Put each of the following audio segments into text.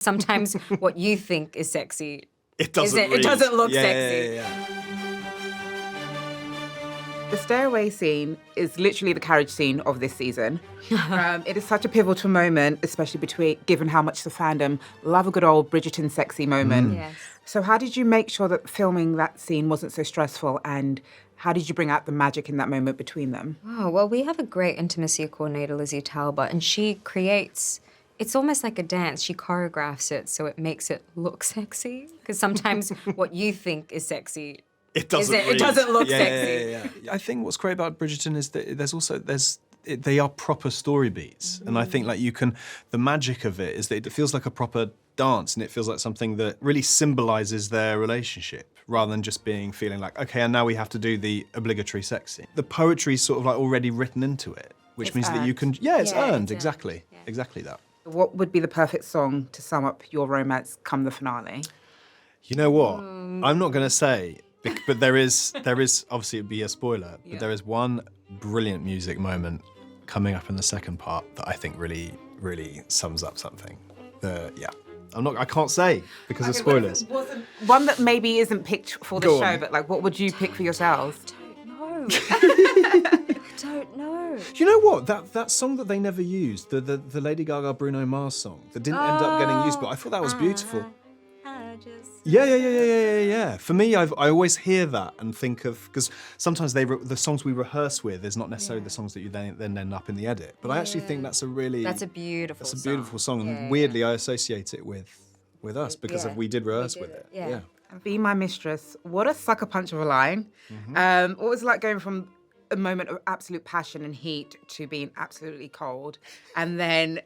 Sometimes what you think is sexy, it doesn't look sexy. Yeah. The stairway scene is literally the carriage scene of this season. It is such a pivotal moment, especially given how much the fandom love a good old Bridgerton sexy moment. Yes. So how did you make sure that filming that scene wasn't so stressful, and how did you bring out the magic in that moment between them? Oh, well, we have a great intimacy coordinator, Lizzie Talbot, and she creates, it's almost like a dance. She choreographs it so it makes it look sexy. Because sometimes what you think is sexy, it doesn't look sexy. Yeah. I think what's great about Bridgerton is that they are proper story beats. And I think the magic of it is that it feels like a proper dance, and it feels like something that really symbolizes their relationship rather than just feeling like, okay, and now we have to do the obligatory sex scene. The poetry's sort of like already written into it, which means that you can, it's earned, exactly. Yeah. Exactly that. What would be the perfect song to sum up your romance come the finale? You know what? I'm not going to say, but there is obviously it'd be a spoiler, but there is one brilliant music moment coming up in the second part that I think really, really sums up something. I can't say because of spoilers. One that maybe isn't picked for the show, but like, what would you pick for yourselves? I don't know. Do you know what? That song that they never used, the Lady Gaga Bruno Mars song that didn't end up getting used, but I thought that was beautiful. Yeah. For me, I always hear that and think of, because sometimes the songs we rehearse with is not necessarily the songs that you then end up in the edit. But I actually think that's a beautiful song, and weirdly I associate it with us because we did rehearse with it. Yeah. Be My Mistress. What a sucker punch of a line. What was it like going from a moment of absolute passion and heat to being absolutely cold? And then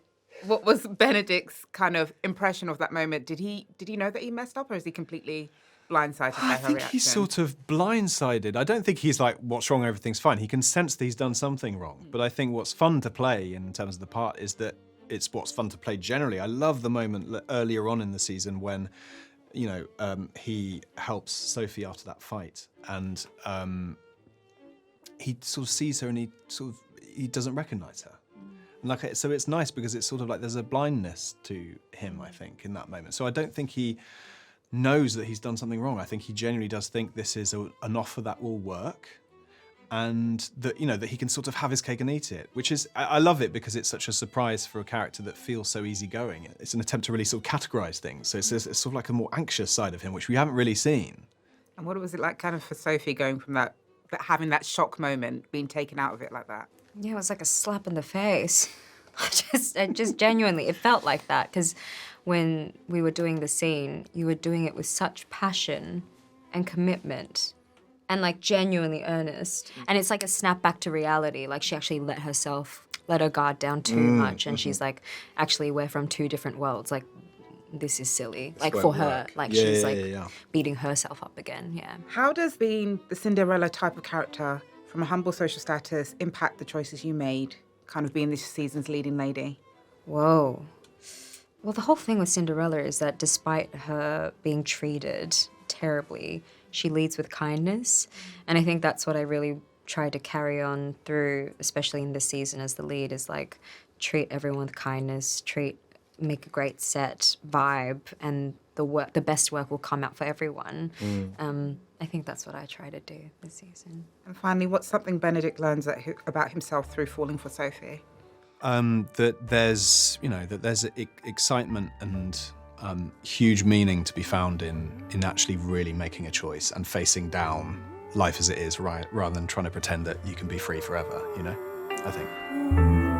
what was Benedict's kind of impression of that moment? Did he know that he messed up, or is he completely blindsided by her reaction? I think he's sort of blindsided. I don't think he's like, what's wrong, everything's fine. He can sense that he's done something wrong. But I think what's fun to play in terms of the part is that it's what's fun to play generally. I love the moment earlier on in the season when, he helps Sophie after that fight, and he sort of sees her and he doesn't recognise her. And so it's nice because it's sort of like there's a blindness to him, I think, in that moment. So I don't think he knows that he's done something wrong. I think he genuinely does think this is an offer that will work, and that that he can sort of have his cake and eat it, which is, I love it because it's such a surprise for a character that feels so easygoing. It's an attempt to really sort of categorise things. So it's sort of like a more anxious side of him, which we haven't really seen. And what was it like kind of for Sophie going from that having that shock moment, being taken out of it like that? Yeah, it was like a slap in the face. just genuinely, it felt like that, because when we were doing the scene, you were doing it with such passion and commitment and like genuinely earnest. And it's like a snap back to reality. Like she actually let her guard down too much. And she's like, actually, we're from two different worlds. Like, this is silly. Like for her, like she's beating herself up again, yeah. How does being the Cinderella type of character from a humble social status impact the choices you made, kind of being this season's leading lady? Whoa. Well, the whole thing with Cinderella is that despite her being treated terribly, she leads with kindness. And I think that's what I really tried to carry on through, especially in this season as the lead, is like treat everyone with kindness, make a great set vibe, and the best work will come out for everyone. I think that's what I try to do this season. And finally, what's something Benedict learns about himself through falling for Sophie? That there's excitement and huge meaning to be found in actually really making a choice and facing down life as it is, rather than trying to pretend that you can be free forever. I think.